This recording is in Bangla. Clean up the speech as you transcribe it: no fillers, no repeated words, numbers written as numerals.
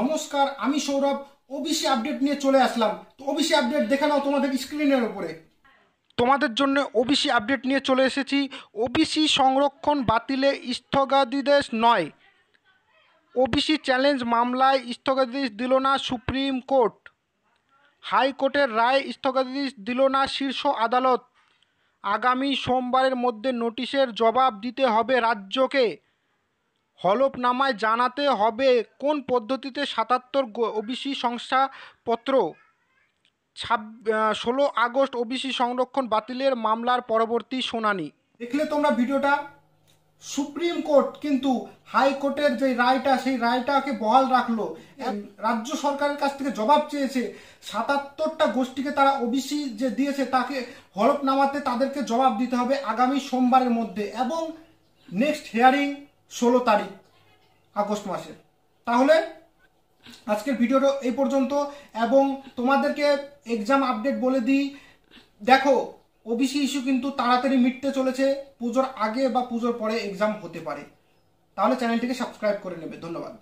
নমস্কার, আমি সৌরভ ওবিসি আপডেট নিয়ে চলে আসলাম। তো ওবিসি আপডেট দেখে নাও তোমাদের স্ক্রিনের উপরে। তোমাদের জন্য ওবিসি আপডেট নিয়ে চলে এসেছি। ওবিসি সংরক্ষণ বাতিলে স্থগিতাদেশ নয়। ওবিসি চ্যালেঞ্জ মামলায় স্থগিতাদেশ দিল না সুপ্রিম কোর্ট। হাইকোর্টের রায় স্থগিতাদেশ দিল না শীর্ষ আদালত। আগামী সোমবারের মধ্যে নোটিশের জবাব দিতে হবে রাজ্যকে। হলফনামায় জানাতে হবে কোন পদ্ধতিতে ৭৭ ওবিসি শংসাপত্র। 16 আগস্ট ওবিসি সংরক্ষণ বাতিলের মামলার পরবর্তী শুনানি। দেখলে তোমরা ভিডিওটা, সুপ্রিম কোর্ট কিন্তু হাইকোর্টের যে রায়টা, সেই রায়টাকে বহাল রাখলো। রাজ্য সরকারের কাছ থেকে জবাব চেয়েছে। ৭৭টা গোষ্ঠীকে তারা ওবিসি যে দিয়েছে তাকে হলফনামাতে তাদেরকে জবাব দিতে হবে আগামী সোমবারের মধ্যে, এবং নেক্সট হিয়ারিং 16 তারিখ আগস্ট মাসের। তাহলে আজকের ভিডিওটা এই পর্যন্ত, এবং তোমাদেরকে এক্সাম আপডেট বলে দিই। দেখো, ওবিসি ইস্যু কিন্তু তাড়াতাড়ি মিটতে চলেছে। পুজোর আগে বা পুজোর পরে এক্সাম হতে পারে। তাহলে চ্যানেলটিকে সাবস্ক্রাইব করে নেবে। ধন্যবাদ।